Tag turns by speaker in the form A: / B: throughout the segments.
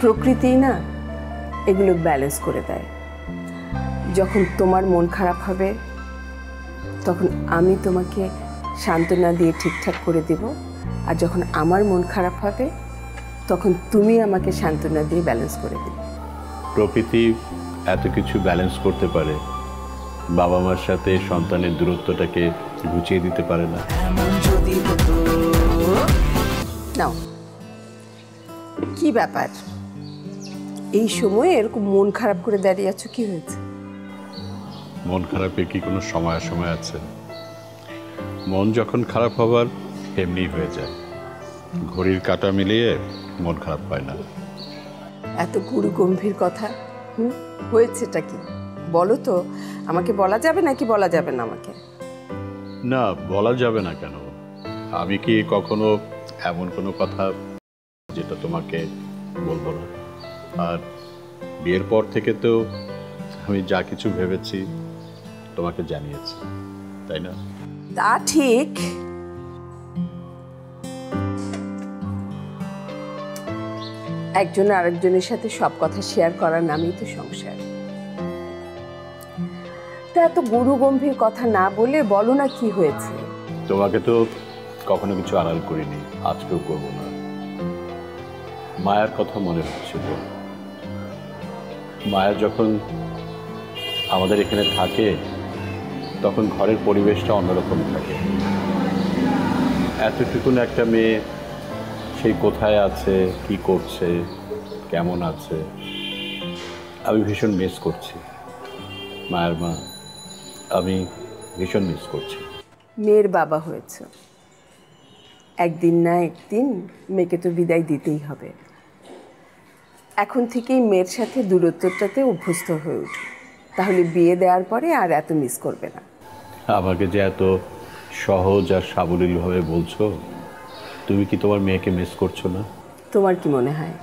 A: প্রকৃতি না এগুলো ব্যালেন্স করে দেয়। যখন তোমার মন খারাপ হবে তখন আমি তোমাকে সান্ত্বনা দিয়ে ঠিকঠাক করে দেব, আর যখন আমার মন খারাপ হবে তখন তুমি আমাকে সান্ত্বনা দিয়ে ব্যালেন্স করে দেবে।
B: প্রকৃতি এত কিছু ব্যালেন্স করতে পারে, বাবা মার সাথে সন্তানের দূরত্বটাকে ঘুচিয়ে দিতে পারে না?
A: নাও, কি ব্যাপার এই সময়ে এরকম মন খারাপ করে দাঁড়িয়ে আছো? কি হয়েছে?
B: মন খারাপের কি কোনো সময় সময় আছে? মন যখন খারাপ হবার এমনি হয়ে যায়, ঘড়ির কাঁটা মিলিয়ে মন খারাপ হয় না।
A: এত গুরু গম্ভীর কথা, হয়েছেটা কি বলো তো? আমাকে বলা যাবে নাকি বলা যাবে না? আমাকে
B: না, বলা যাবে না কেন? আমি কি কখনো এমন কোনো কথা যেটা তোমাকে বলবো না? আর বিয়ের পর থেকে তো আমি যা কিছু ভেবেছি তোমাকে জানিয়েছি, তাই না?
A: তা ঠিক, একজন আরেকজনের সাথে সব কথা শেয়ার করার নামই তো সংসার। তা এত গুরু গম্ভীর কথা না বলে বলো না কি হয়েছে?
B: তোমাকে তো কখনো কিছু আড়াল করিনি, আজকেও করবো না। মায়ার কথা মনে হচ্ছিল। মায়া যখন আমাদের এখানে থাকে তখন ঘরের পরিবেশটা অন্যরকম থাকে। এতটুকুন একটা মেয়ে, সেই কোথায় আছে, কি করছে, কেমন আছে, আমি ভীষণ মিস করছি। মায়ের মা, আমি ভীষণ মিস করছি।
A: মেয়ের বাবা হয়েছে, একদিন না একদিন মেয়েকে তো বিদায় দিতেই হবে। এখন থেকেই মেয়ের সাথে দূরত্বটাতে অভ্যস্ত হয়ে উঠো, তাহলে বিয়ে দেওয়ার পরে আর এত মিস করবে না।
B: আমাকে যে এত সহজ আর সাবলীলভাবে বলছো, তুমি কি তোমার মেয়েকে মিস করছো না?
A: তোমার কি মনে হয়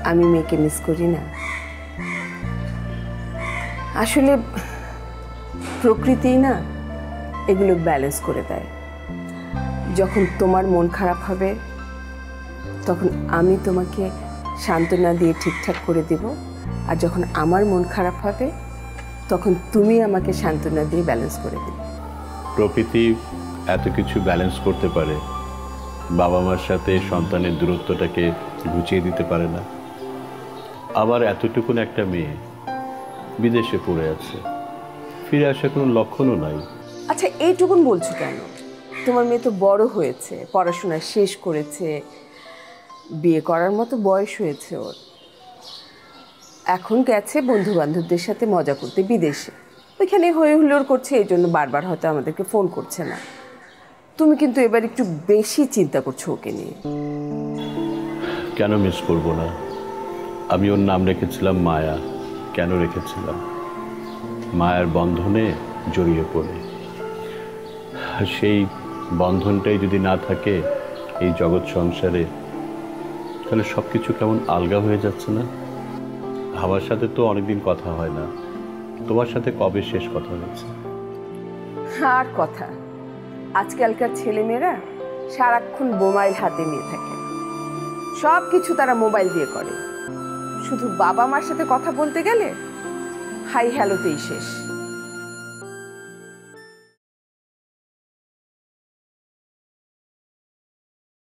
A: আমি মেয়েকে মিস করি না? আসলে প্রকৃতি না এগুলো ব্যালেন্স করে দেয়। যখন তোমার মন খারাপ হবে তখন আমি তোমাকে সান্ত্বনা দিয়ে ঠিকঠাক করে দেব, আর যখন আমার মন খারাপ হবে তখন তুমি আমাকে সান্ত্বনা দিয়ে ব্যালেন্স করে দেবে।
B: প্রকৃতি এত কিছু ব্যালেন্স করতে পারে, বাবা মার সাথে সন্তানের দূরত্বটাকে ঘুচিয়ে দিতে পারে না? আবার এতটুকুন একটা মেয়ে বিদেশে পড়ে আছে, ফিরে আসার কোনো লক্ষণও নাই।
A: আচ্ছা, এইটুকুন বলছো কেন? তোমার মেয়ে তো বড় হয়েছে, পড়াশোনা শেষ করেছে, বিয়ে করার মতো বয়স হয়েছে ওর। এখন গেছে বন্ধু বান্ধবদের সাথে মজা করতে বিদেশে, ওইখানে হই হুল্লোড় করছে, এই জন্য বারবার হয়তো আমাদেরকে ফোন করছে না। তুমি কিন্তু এবার একটু বেশি চিন্তা করছো ওকে নিয়ে।
B: কেন মিস করবো না? আমি ওর নাম রেখেছিলাম মায়া। কেন রেখেছিলাম? মায়ার বন্ধনে জড়িয়ে পড়ে। সেই বন্ধনটাই যদি না থাকে এই জগৎ সংসারে, তাহলে সব কিছু কেমন আলগা হয়ে যাচ্ছে না? আমার সাথে তো অনেকদিন কথা হয় না, তোমার সাথে কবে শেষ কথা হয়েছে?
A: আর কথা, আজকালকার ছেলেমেয়েরা সারাক্ষণ মোবাইল হাতে নিয়ে থাকে, সব কিছু তারা মোবাইল দিয়ে করে। শুধু বাবা মার সাথে কথা বলতে গেলে হাই হ্যালোতেই শেষ।